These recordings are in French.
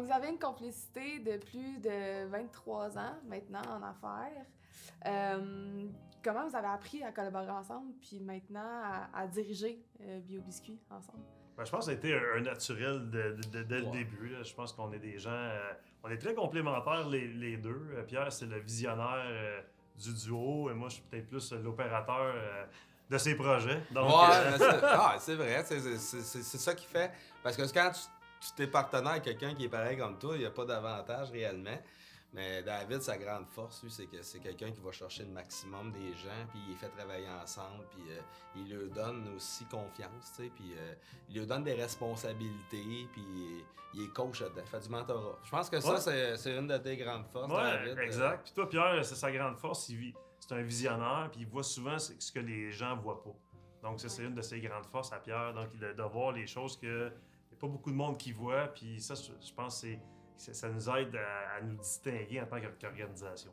vous avez une complicité de plus de 23 ans maintenant en affaires. Comment vous avez appris à collaborer ensemble, puis maintenant à diriger BioBiscuit ensemble? Ben, je pense que ça a été un naturel dès le début. Là. Je pense qu'on est des gens... on est très complémentaires les deux. Pierre, c'est le visionnaire du duo, et moi, je suis peut-être plus l'opérateur de ses projets. Donc, c'est vrai. C'est ça qui fait... Parce que quand tu t'es partenaire avec quelqu'un qui est pareil comme toi, il n'y a pas d'avantage réellement. Mais David, sa grande force, lui, c'est que c'est quelqu'un qui va chercher le maximum des gens, puis il les fait travailler ensemble, puis il leur donne aussi confiance, tu sais, puis il leur donne des responsabilités, puis il est coach dedans, il fait du mentorat. Je pense que ça, c'est une de tes grandes forces, David. Exact. Puis toi, Pierre, c'est sa grande force, c'est un visionnaire, puis il voit souvent ce que les gens voient pas. Donc ça, c'est une de ses grandes forces à Pierre, donc de voir les choses que il n'y a pas beaucoup de monde qui voit, puis ça, je pense que ça nous aide à nous distinguer en tant qu'organisation.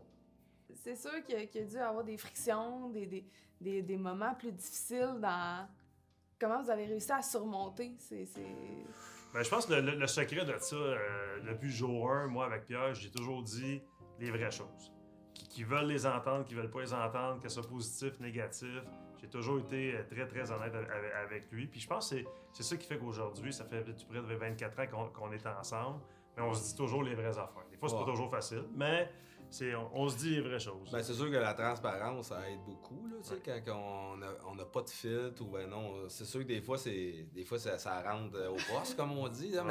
C'est sûr qu'il y a dû avoir des frictions, des moments plus difficiles dans... Comment vous avez réussi à surmonter Ben, je pense que le secret de ça, depuis jour 1, moi avec Pierre, j'ai toujours dit les vraies choses. Qui veulent les entendre, qui veulent pas les entendre, que ce soit positif, négatif. J'ai toujours été très, très honnête avec lui. Puis je pense que c'est ça qui fait qu'aujourd'hui, ça fait près de 24 ans qu'on est ensemble. Mais on se dit toujours les vraies affaires. Des fois, c'est pas toujours facile, mais on se dit les vraies choses. Ben, c'est sûr que la transparence, ça aide beaucoup, là, quand on n'a pas de filtre ou ben non. C'est sûr que des fois, ça rentre au poste, comme on dit, là,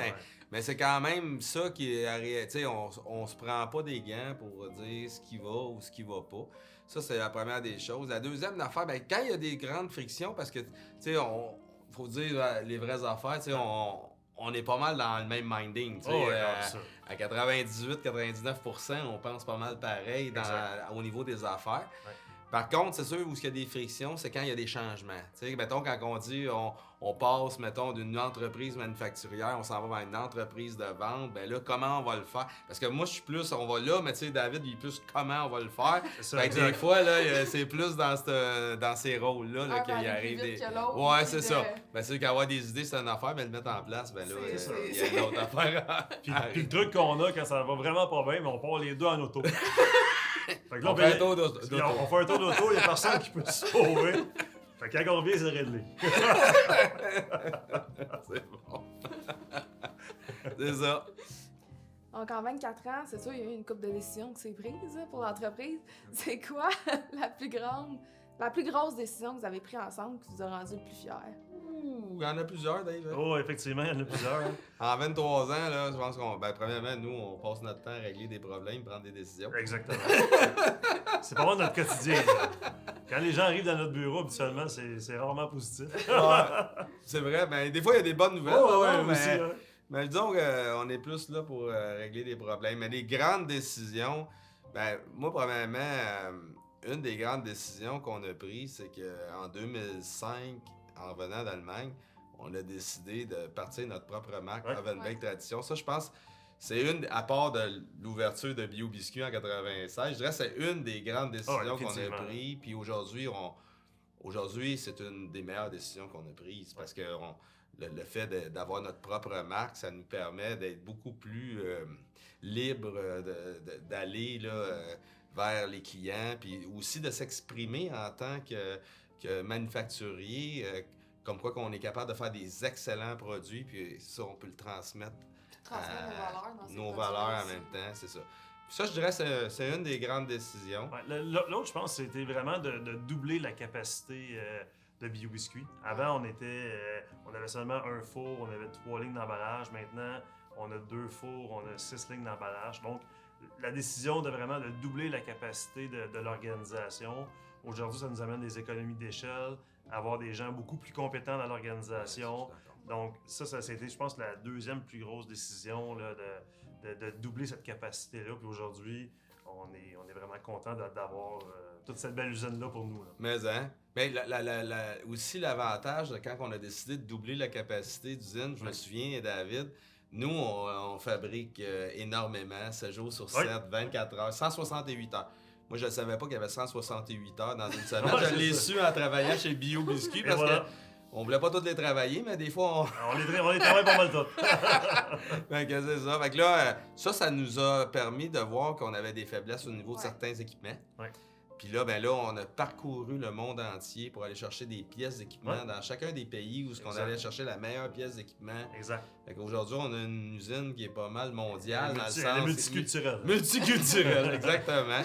mais c'est quand même ça qui est... Tu sais, on se prend pas des gants pour dire ce qui va ou ce qui va pas. Ça, c'est la première des choses. La deuxième affaire, ben, quand il y a des grandes frictions, parce que, tu sais, faut dire les vraies affaires, tu sais, on est pas mal dans le même minding. À 98-99%, on pense pas mal pareil au niveau des affaires. Ouais. Par contre, c'est sûr où il y a des frictions, c'est quand il y a des changements. T'sais, mettons, quand on dit on passe, mettons, d'une entreprise manufacturière, on s'en va vers une entreprise de vente, ben là, comment on va le faire? Parce que moi, je suis plus, on va là, mais tu sais, David, il est plus comment on va le faire. Fait que des fois, là, c'est plus dans ces rôles-là là, qu'il arrive des... Ouais, c'est ça. Ben, c'est qu'avoir des idées, c'est une affaire, mais le mettre en place, ben là, il y a une autre affaire. Puis le truc qu'on a quand ça va vraiment pas bien, mais on part les deux en auto. Fait que là, on fait un tour d'auto. On fait un tour d'auto, il n'y a personne qui peut se sauver. Fait que quand on revient, c'est réglé. C'est bon. C'est ça. Donc, en 24 ans, c'est sûr, il y a eu une couple de décisions qui s'est prise pour l'entreprise. C'est quoi la plus grosse décision que vous avez prise ensemble qui vous a rendu le plus fier? Il y en a plusieurs, Dave. Oh, effectivement, il y en a plusieurs. Hein. En 23 ans, là, je pense premièrement, nous, on passe notre temps à régler des problèmes, prendre des décisions. Exactement. C'est pas mal notre quotidien. Là. Quand les gens arrivent dans notre bureau, habituellement, c'est rarement positif. Ouais, c'est vrai, mais des fois, il y a des bonnes nouvelles. Mais disons qu'on est plus là pour régler des problèmes. Mais les grandes décisions, ben moi, premièrement, une des grandes décisions qu'on a prises, c'est qu'en 2005, en revenant d'Allemagne, on a décidé de partir notre propre marque Ovenbake Tradition. Ça, je pense, c'est à part de l'ouverture de BioBiscuit en 96, je dirais que c'est une des grandes décisions qu'on a prises. Puis aujourd'hui, c'est une des meilleures décisions qu'on a prises parce que le fait d'avoir notre propre marque, ça nous permet d'être beaucoup plus libre d'aller vers les clients, puis aussi de s'exprimer en tant que manufacturier, comme quoi qu'on est capable de faire des excellents produits, puis ça, on peut le transmettre nos valeurs en même temps, c'est ça. Puis ça, je dirais, c'est une des grandes décisions. Ouais, l'autre, je pense, c'était vraiment de doubler la capacité de BioBiscuit. Avant, on avait seulement un four, on avait 3 lignes d'emballage. Maintenant, on a 2 fours, on a 6 lignes d'emballage. Donc, la décision de vraiment de doubler la capacité de l'organisation. Aujourd'hui, ça nous amène des économies d'échelle, avoir des gens beaucoup plus compétents dans l'organisation. Donc, ça a été, je pense, la deuxième plus grosse décision là, de doubler cette capacité-là. Puis aujourd'hui, on est vraiment content d'avoir toute cette belle usine-là pour nous. Là. Mais aussi l'avantage, quand on a décidé de doubler la capacité d'usine, je me souviens, David, nous, on fabrique énormément, 7 jours sur 7, 24 heures, 168 heures. Moi, je ne savais pas qu'il y avait 168 heures dans une semaine. Je l'ai su en travaillant chez BioBiscuit parce que On voulait pas toutes les travailler, mais des fois, On les travaille pas mal toutes. Fait que c'est ça. Fait que là, ça nous a permis de voir qu'on avait des faiblesses au niveau de Ouais. certains équipements. Ouais. Puis là, ben là, on a parcouru le monde entier pour aller chercher des pièces d'équipement Ouais. dans chacun des pays où on Exact. allait chercher la meilleure pièce d'équipement. Exact. Fait qu'aujourd'hui, on a une usine qui est pas mal mondiale dans le Elle sens... est multiculturelle. Multiculturelle, exactement.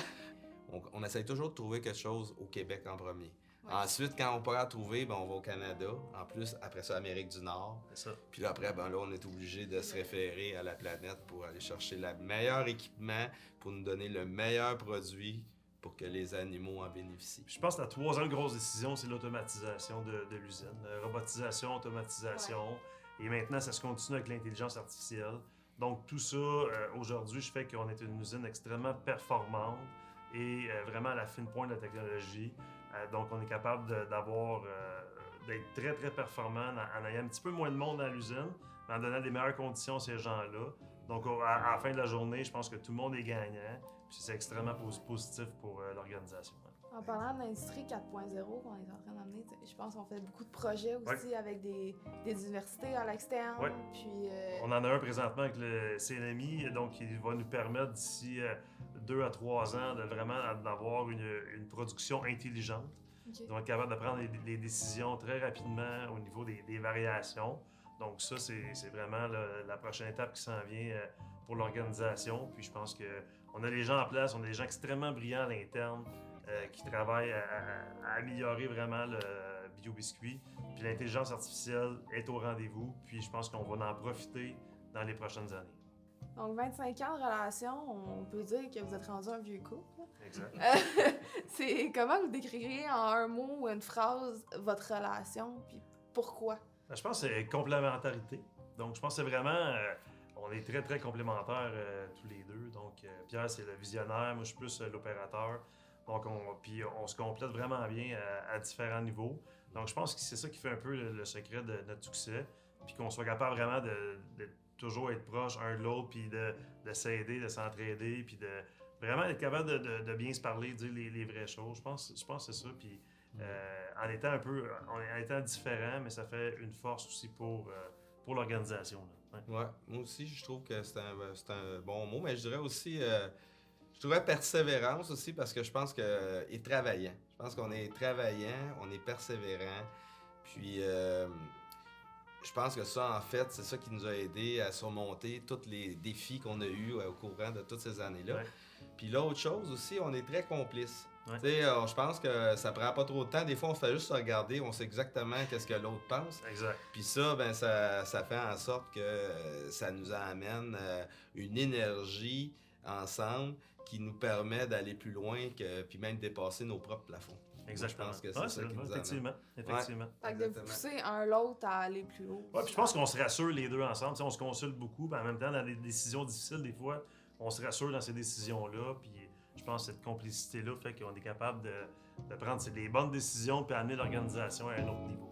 On essaye toujours de trouver quelque chose au Québec en premier. Ouais. Ensuite, quand on pourra trouver, ben, on va au Canada. En plus, après ça, Amérique du Nord. C'est ça. Puis là, après, ben là, on est obligé de se référer à la planète pour aller chercher le meilleur équipement, pour nous donner le meilleur produit pour que les animaux en bénéficient. Je pense que la troisième grosse décision, c'est l'automatisation de l'usine. Robotisation, automatisation. Et maintenant, ça se continue avec l'intelligence artificielle. Donc, tout ça, aujourd'hui, je fais qu'on est une usine extrêmement performante et vraiment à la fine pointe de la technologie. Donc, on est capable d'être très, très performant en ayant un petit peu moins de monde dans l'usine, mais en donnant des meilleures conditions à ces gens-là. Donc, à la fin de la journée, je pense que tout le monde est gagnant. Puis c'est extrêmement positif pour l'organisation. En parlant de l'industrie 4.0 qu'on est en train d'amener, je pense qu'on fait beaucoup de projets aussi avec des universités à l'externe. Ouais. Puis, On en a un présentement avec le CNMI, donc il va nous permettre d'ici 2 à 3 ans de vraiment d'avoir une production intelligente. okay. Donc, être capable de prendre des décisions très rapidement au niveau des variations. Donc ça, c'est vraiment la prochaine étape qui s'en vient pour l'organisation. Puis je pense qu'on a les gens en place, on a des gens extrêmement brillants à l'interne qui travaillent à améliorer vraiment le bio-biscuit. Puis l'intelligence artificielle est au rendez-vous. Puis je pense qu'on va en profiter dans les prochaines années. Donc, 25 ans de relation, on peut dire que vous êtes rendu un vieux couple. Exact. C'est comment vous décririez en un mot ou une phrase votre relation, puis pourquoi? Je pense que c'est complémentarité. Donc, je pense que c'est vraiment... on est très, très complémentaires tous les deux. Donc, Pierre, c'est le visionnaire. Moi, je suis plus l'opérateur. Donc, puis on se complète vraiment bien à différents niveaux. Donc, je pense que c'est ça qui fait un peu le secret de notre succès. Puis qu'on soit capable vraiment de toujours être proche un de l'autre, puis de s'aider, de s'entraider, puis de vraiment être capable de bien se parler, de dire les vraies choses. Je pense que c'est ça. Puis en étant différent, mais ça fait une force aussi pour l'organisation. Ouais, moi aussi, je trouve que c'est un bon mot, mais je dirais aussi, je trouverais persévérance aussi parce que je pense que, et travaillant. Je pense qu'on est travaillant, on est persévérant, puis je pense que ça, en fait, c'est ça qui nous a aidé à surmonter tous les défis qu'on a eus au courant de toutes ces années-là. Ouais. Puis l'autre chose aussi, on est très complices. Ouais. Tu sais, je pense que ça prend pas trop de temps. Des fois, on fait juste se regarder, on sait exactement qu'est-ce que l'autre pense. Exact. Puis ça, ben ça fait en sorte que ça nous amène une énergie ensemble qui nous permet d'aller plus loin, puis même dépasser nos propres plafonds. Exactement. Moi, je pense que c'est ça qui nous amène. Fait que de vous Exactement. pousser un l'autre à aller plus haut. Ouais, puis je pense qu'on se rassure les deux ensemble. T'sais, on se consulte beaucoup, puis en même temps, dans des décisions difficiles, des fois, on se rassure dans ces décisions-là. Puis je pense que cette complicité-là fait qu'on est capable de prendre les bonnes décisions puis amener l'organisation à un autre niveau.